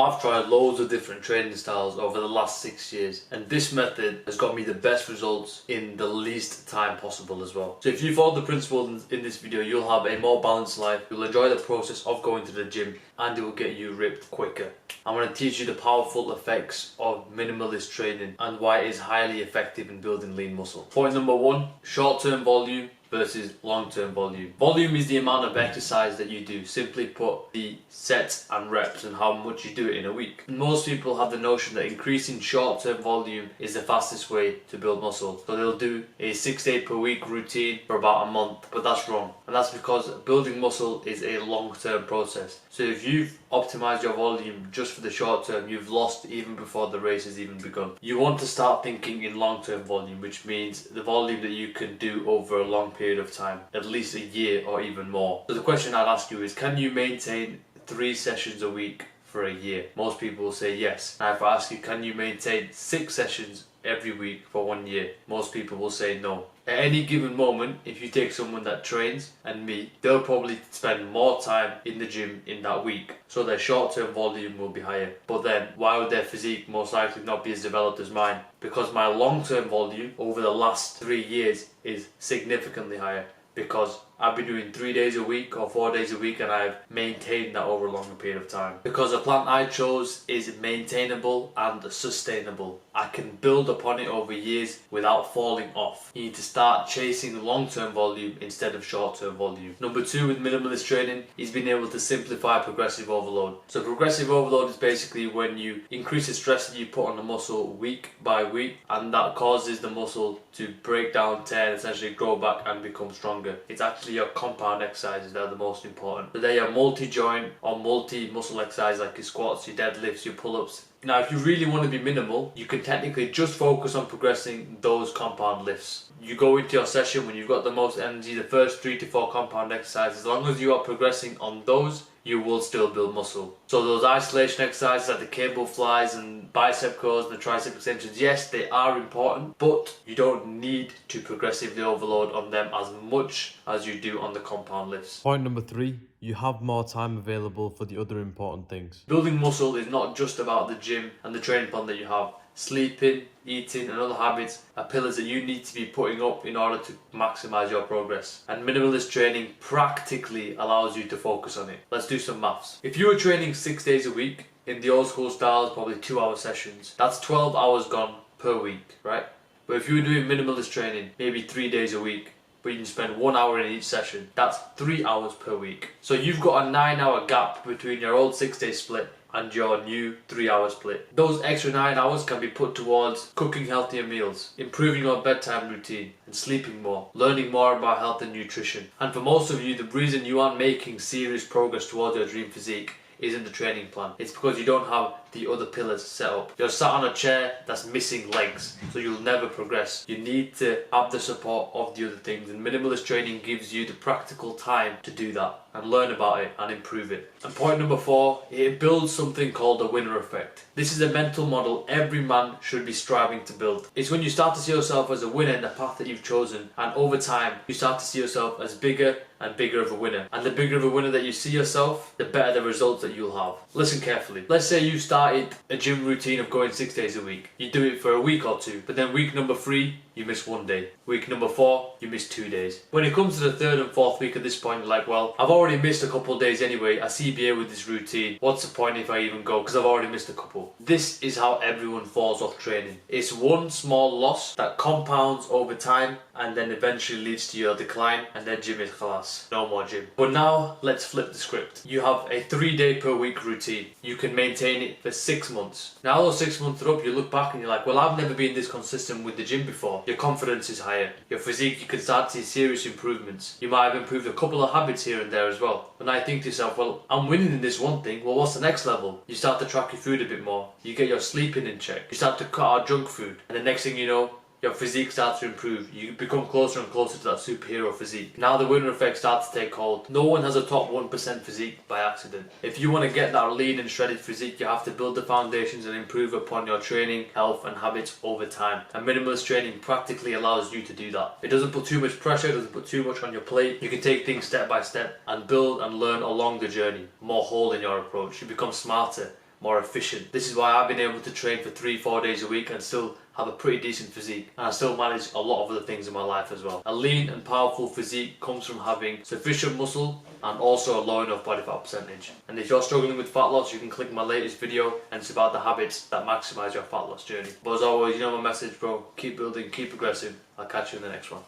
I've tried loads of different training styles over the last 6 years, and this method has got me the best results in the least time possible as well. So if you follow the principles in this video, you'll have a more balanced life, you'll enjoy the process of going to the gym, and it will get you ripped quicker. I'm going to teach you the powerful effects of minimalist training and why it is highly effective in building lean muscle. Point number 1, short-term volume versus long-term volume. Volume is the amount of exercise that you do. Simply put, the sets and reps and how much you do it in a week. Most people have the notion that increasing short-term volume is the fastest way to build muscle. So they'll do a 6 day per week routine for about a month, but that's wrong. And that's because building muscle is a long-term process. So if you've optimized your volume just for the short term, you've lost even before the race has even begun. You want to start thinking in long-term volume, which means the volume that you can do over a long period of time, at least a year or even more. So the question I'd ask you is, can you maintain 3 sessions a week for a year? Most people will say yes. Now if I ask you, can you maintain 6 sessions every week for 1 year? Most people will say no. At any given moment, if you take someone that trains and me, they'll probably spend more time in the gym in that week, so their short-term volume will be higher. But then, why would their physique most likely not be as developed as mine? Because my long-term volume over the last 3 years is significantly higher, because I've been doing 3 days a week or 4 days a week, and I've maintained that over a longer period of time. Because the plan I chose is maintainable and sustainable. I can build upon it over years without falling off. You need to start chasing long-term volume instead of short-term volume. Number 2 with minimalist training is being able to simplify progressive overload. So progressive overload is basically when you increase the stress that you put on the muscle week by week, and that causes the muscle to break down, tear, and essentially grow back and become stronger. It's actually your compound exercises that are the most important. So they're your multi-joint or multi-muscle exercise, like your squats, your deadlifts, your pull-ups. Now if you really want to be minimal, you can technically just focus on progressing those compound lifts. You go into your session when you've got the most energy, the first 3 to 4 compound exercises. As long as you are progressing on those, you will still build muscle. So those isolation exercises like the cable flies and bicep curls and the tricep extensions, yes, they are important, but you don't need to progressively overload on them as much as you do on the compound lifts. Point number 3, you have more time available for the other important things. Building muscle is not just about the gym and the training plan that you have. Sleeping, eating and other habits are pillars that you need to be putting up in order to maximize your progress. And minimalist training practically allows you to focus on it. Let's do some maths. If you were training 6 days a week in the old school styles, probably 2-hour sessions, that's 12 hours gone per week, right? But if you were doing minimalist training, maybe 3 days a week, but you can spend 1 hour in each session, that's 3 hours per week. So you've got a 9-hour gap between your old 6-day split and your new 3-hour split. Those extra 9 hours can be put towards cooking healthier meals, improving your bedtime routine, and sleeping more, learning more about health and nutrition. And for most of you, the reason you aren't making serious progress towards your dream physique isn't the training plan. It's because you don't have the other pillars set up. You're sat on a chair that's missing legs, so you'll never progress. You need to have the support of the other things, and minimalist training gives you the practical time to do that and learn about it and improve it. And point number 4, it builds something called a winner effect. This is a mental model every man should be striving to build. It's when you start to see yourself as a winner in the path that you've chosen, and over time you start to see yourself as bigger and bigger of a winner. And the bigger of a winner that you see yourself, the better the results that you'll have. Listen carefully. Let's say you started a gym routine of going 6 days a week. You do it for a week or 2, but then week number 3, you miss 1 day. Week number 4, you miss 2 days. When it comes to the 3rd and 4th week at this point, you're like, well, I've already missed a couple of days anyway. I CBA with this routine. What's the point if I even go? Because I've already missed a couple. This is how everyone falls off training. It's one small loss that compounds over time and then eventually leads to your decline, and then gym is khalas. No more gym. But now, let's flip the script. You have a 3 day per week routine. You can maintain it for 6 months. Now those 6 months are up, you look back and you're like, well, I've never been this consistent with the gym before. Your confidence is higher. Your physique, you can start to see serious improvements. You might have improved a couple of habits here and there as well. But now you think to yourself, well, I'm winning in this one thing, well, what's the next level? You start to track your food a bit more. You get your sleeping in check. You start to cut out junk food. And the next thing you know, your physique starts to improve. You become closer and closer to that superhero physique. Now the winner effect starts to take hold. No one has a top 1% physique by accident. If you want to get that lean and shredded physique, you have to build the foundations and improve upon your training, health and habits over time. And minimalist training practically allows you to do that. It doesn't put too much pressure, it doesn't put too much on your plate. You can take things step by step and build and learn along the journey. More whole in your approach. You become smarter, more efficient. This is why I've been able to train for 3-4 days a week and still have a pretty decent physique, and I still manage a lot of other things in my life as well. A lean and powerful physique comes from having sufficient muscle and also a low enough body fat percentage. And if you're struggling with fat loss, you can click my latest video, and it's about the habits that maximize your fat loss journey. But as always, you know my message, bro. Keep building, keep progressing. I'll catch you in the next one.